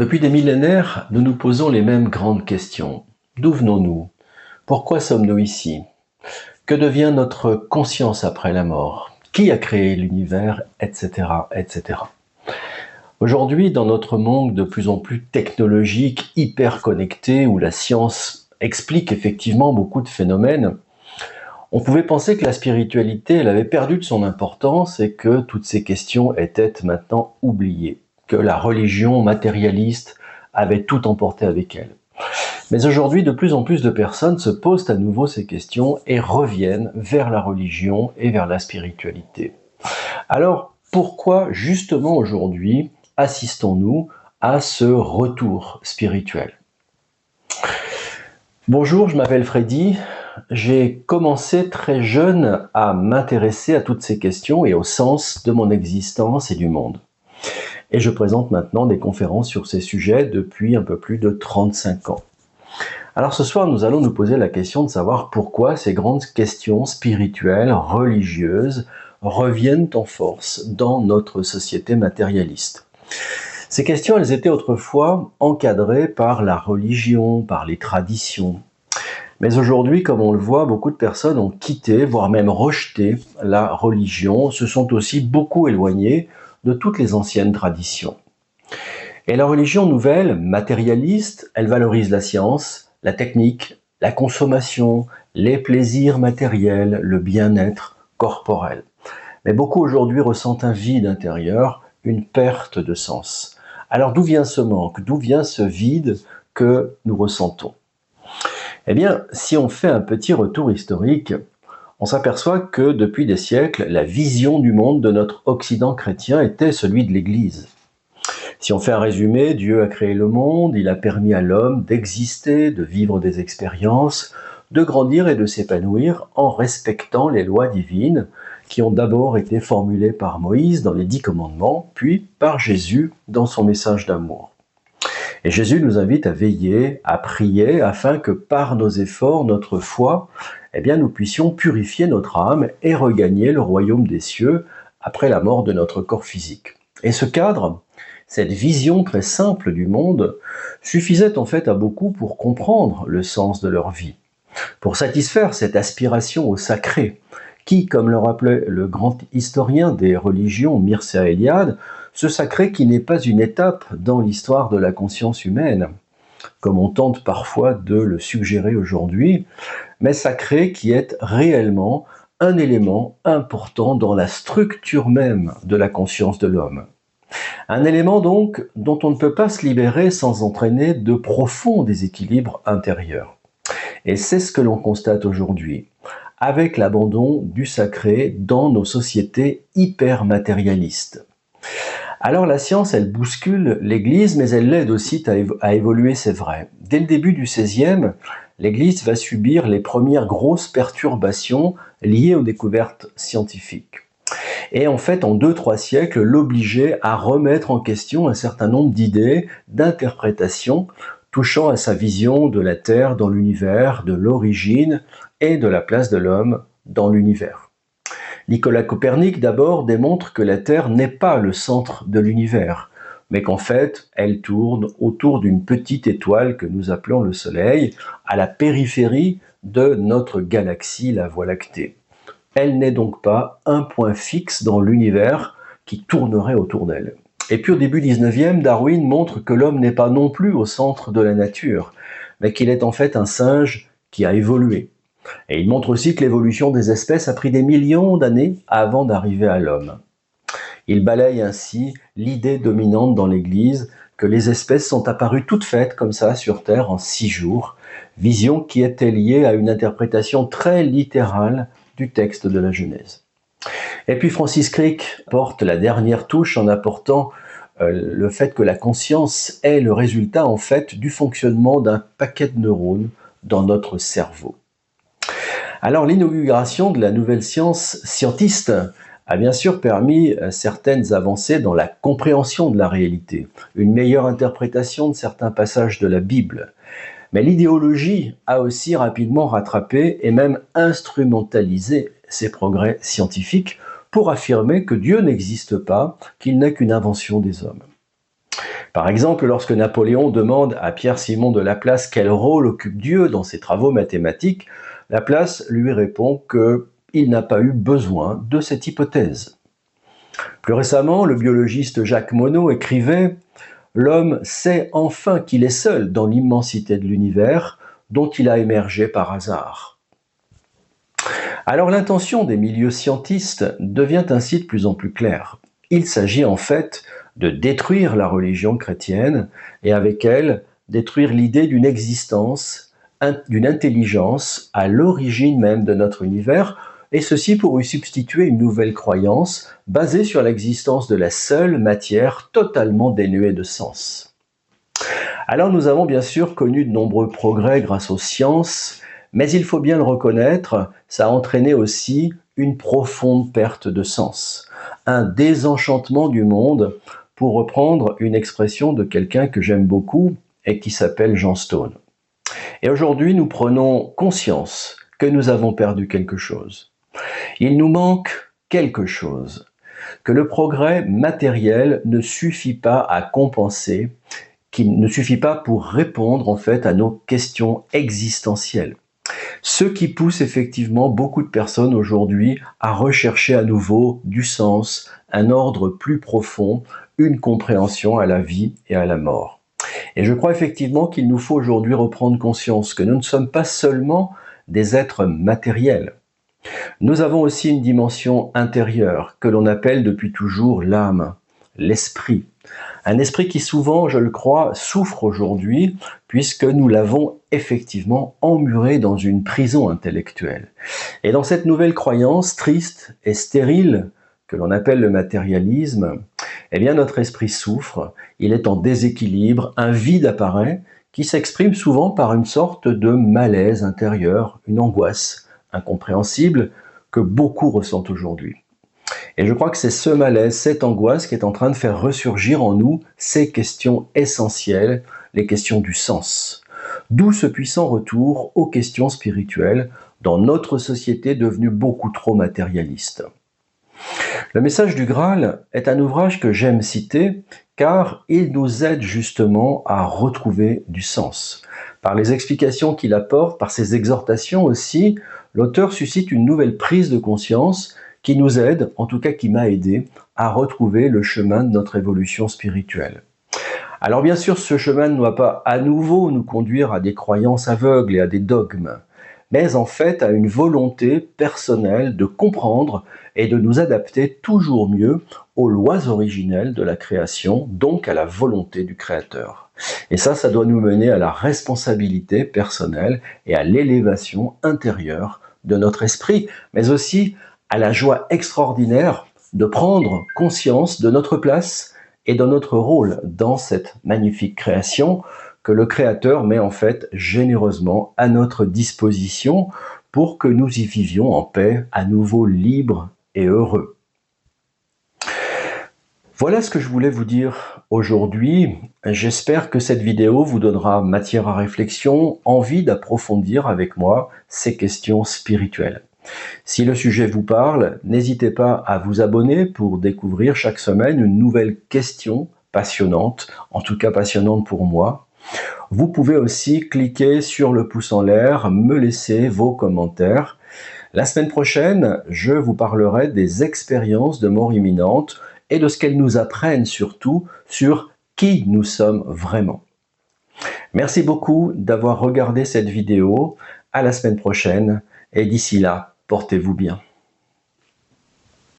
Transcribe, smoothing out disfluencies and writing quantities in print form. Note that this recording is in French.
Depuis des millénaires, nous nous posons les mêmes grandes questions. D'où venons-nous? Pourquoi sommes-nous ici? Que devient notre conscience après la mort? Qui a créé l'univers? Etc. etc. Aujourd'hui, dans notre monde de plus en plus technologique, hyper connecté, où la science explique effectivement beaucoup de phénomènes, on pouvait penser que la spiritualité, elle avait perdu de son importance et que toutes ces questions étaient maintenant oubliées, que la religion matérialiste avait tout emporté avec elle. Mais aujourd'hui, de plus en plus de personnes se posent à nouveau ces questions et reviennent vers la religion et vers la spiritualité. Alors, pourquoi justement aujourd'hui assistons-nous à ce retour spirituel? Bonjour, je m'appelle Freddy. J'ai commencé très jeune à m'intéresser à toutes ces questions et au sens de mon existence et du monde. Et je présente maintenant des conférences sur ces sujets depuis un peu plus de 35 ans. Alors ce soir, nous allons nous poser la question de savoir pourquoi ces grandes questions spirituelles, religieuses, reviennent en force dans notre société matérialiste. Ces questions, elles étaient autrefois encadrées par la religion, par les traditions. Mais aujourd'hui, comme on le voit, beaucoup de personnes ont quitté, voire même rejeté la religion, se sont aussi beaucoup éloignées de toutes les anciennes traditions. Et la religion nouvelle, matérialiste, elle valorise la science, la technique, la consommation, les plaisirs matériels, le bien-être corporel. Mais beaucoup aujourd'hui ressentent un vide intérieur, une perte de sens. Alors d'où vient ce manque? D'où vient ce vide que nous ressentons? Eh bien, si on fait un petit retour historique, on s'aperçoit que depuis des siècles, la vision du monde de notre Occident chrétien était celui de l'Église. Si on fait un résumé, Dieu a créé le monde, il a permis à l'homme d'exister, de vivre des expériences, de grandir et de s'épanouir en respectant les lois divines qui ont d'abord été formulées par Moïse dans les 10 commandements, puis par Jésus dans son message d'amour. Et Jésus nous invite à veiller, à prier, afin que par nos efforts, notre foi, nous puissions purifier notre âme et regagner le royaume des cieux après la mort de notre corps physique. Et ce cadre, cette vision très simple du monde, suffisait en fait à beaucoup pour comprendre le sens de leur vie, pour satisfaire cette aspiration au sacré, qui, comme le rappelait le grand historien des religions Mircea Eliade, ce sacré qui n'est pas une étape dans l'histoire de la conscience humaine, comme on tente parfois de le suggérer aujourd'hui, mais sacré qui est réellement un élément important dans la structure même de la conscience de l'homme. Un élément donc dont on ne peut pas se libérer sans entraîner de profonds déséquilibres intérieurs. Et c'est ce que l'on constate aujourd'hui, avec l'abandon du sacré dans nos sociétés hyper matérialistes. Alors la science, elle bouscule l'Église, mais elle l'aide aussi à évoluer, c'est vrai. Dès le début du XVIe, l'Église va subir les premières grosses perturbations liées aux découvertes scientifiques. Et en fait, en 2-3 siècles, l'obligeait à remettre en question un certain nombre d'idées, d'interprétations touchant à sa vision de la Terre dans l'univers, de l'origine et de la place de l'homme dans l'univers. Nicolas Copernic, d'abord, démontre que la Terre n'est pas le centre de l'univers, mais qu'en fait, elle tourne autour d'une petite étoile que nous appelons le Soleil, à la périphérie de notre galaxie, la Voie lactée. Elle n'est donc pas un point fixe dans l'univers qui tournerait autour d'elle. Et puis au début du 19e, Darwin montre que l'homme n'est pas non plus au centre de la nature, mais qu'il est en fait un singe qui a évolué. Et il montre aussi que l'évolution des espèces a pris des millions d'années avant d'arriver à l'homme. Il balaye ainsi l'idée dominante dans l'Église que les espèces sont apparues toutes faites comme ça sur Terre en 6 jours, vision qui était liée à une interprétation très littérale du texte de la Genèse. Et puis Francis Crick porte la dernière touche en apportant le fait que la conscience est le résultat en fait du fonctionnement d'un paquet de neurones dans notre cerveau. Alors l'inauguration de la nouvelle science scientiste a bien sûr permis certaines avancées dans la compréhension de la réalité, une meilleure interprétation de certains passages de la Bible. Mais l'idéologie a aussi rapidement rattrapé et même instrumentalisé ces progrès scientifiques pour affirmer que Dieu n'existe pas, qu'il n'est qu'une invention des hommes. Par exemple, lorsque Napoléon demande à Pierre-Simon de Laplace quel rôle occupe Dieu dans ses travaux mathématiques, Laplace lui répond qu'il n'a pas eu besoin de cette hypothèse. Plus récemment, le biologiste Jacques Monod écrivait « L'homme sait enfin qu'il est seul dans l'immensité de l'univers dont il a émergé par hasard. » Alors l'intention des milieux scientistes devient ainsi de plus en plus claire. Il s'agit en fait de détruire la religion chrétienne et avec elle détruire l'idée d'une existence, d'une intelligence à l'origine même de notre univers, et ceci pour y substituer une nouvelle croyance basée sur l'existence de la seule matière totalement dénuée de sens. Alors nous avons bien sûr connu de nombreux progrès grâce aux sciences, mais il faut bien le reconnaître, ça a entraîné aussi une profonde perte de sens, un désenchantement du monde, pour reprendre une expression de quelqu'un que j'aime beaucoup et qui s'appelle John Stone. Et aujourd'hui, nous prenons conscience que nous avons perdu quelque chose. Il nous manque quelque chose, que le progrès matériel ne suffit pas à compenser, qu'il ne suffit pas pour répondre en fait à nos questions existentielles. Ce qui pousse effectivement beaucoup de personnes aujourd'hui à rechercher à nouveau du sens, un ordre plus profond, une compréhension à la vie et à la mort. Et je crois effectivement qu'il nous faut aujourd'hui reprendre conscience que nous ne sommes pas seulement des êtres matériels. Nous avons aussi une dimension intérieure que l'on appelle depuis toujours l'âme, l'esprit. Un esprit qui souvent, je le crois, souffre aujourd'hui puisque nous l'avons effectivement emmuré dans une prison intellectuelle. Et dans cette nouvelle croyance triste et stérile que l'on appelle le matérialisme, eh bien notre esprit souffre, il est en déséquilibre, un vide apparaît qui s'exprime souvent par une sorte de malaise intérieur, une angoisse incompréhensible que beaucoup ressentent aujourd'hui. Et je crois que c'est ce malaise, cette angoisse qui est en train de faire ressurgir en nous ces questions essentielles, les questions du sens. D'où ce puissant retour aux questions spirituelles dans notre société devenue beaucoup trop matérialiste. Le message du Graal est un ouvrage que j'aime citer car il nous aide justement à retrouver du sens. Par les explications qu'il apporte, par ses exhortations aussi, l'auteur suscite une nouvelle prise de conscience qui nous aide, en tout cas qui m'a aidé, à retrouver le chemin de notre évolution spirituelle. Alors bien sûr, ce chemin ne doit pas à nouveau nous conduire à des croyances aveugles et à des dogmes, mais en fait à une volonté personnelle de comprendre et de nous adapter toujours mieux aux lois originelles de la création, donc à la volonté du Créateur. Et ça doit nous mener à la responsabilité personnelle et à l'élévation intérieure de notre esprit, mais aussi à la joie extraordinaire de prendre conscience de notre place et de notre rôle dans cette magnifique création que le Créateur met en fait généreusement à notre disposition pour que nous y vivions en paix, à nouveau libres et heureux. Voilà ce que je voulais vous dire aujourd'hui. J'espère que cette vidéo vous donnera matière à réflexion, envie d'approfondir avec moi ces questions spirituelles. Si le sujet vous parle, n'hésitez pas à vous abonner pour découvrir chaque semaine une nouvelle question passionnante, en tout cas passionnante pour moi. Vous pouvez aussi cliquer sur le pouce en l'air, me laisser vos commentaires. La semaine prochaine, je vous parlerai des expériences de mort imminente et de ce qu'elles nous apprennent surtout sur qui nous sommes vraiment. Merci beaucoup d'avoir regardé cette vidéo. À la semaine prochaine et d'ici là, portez-vous bien.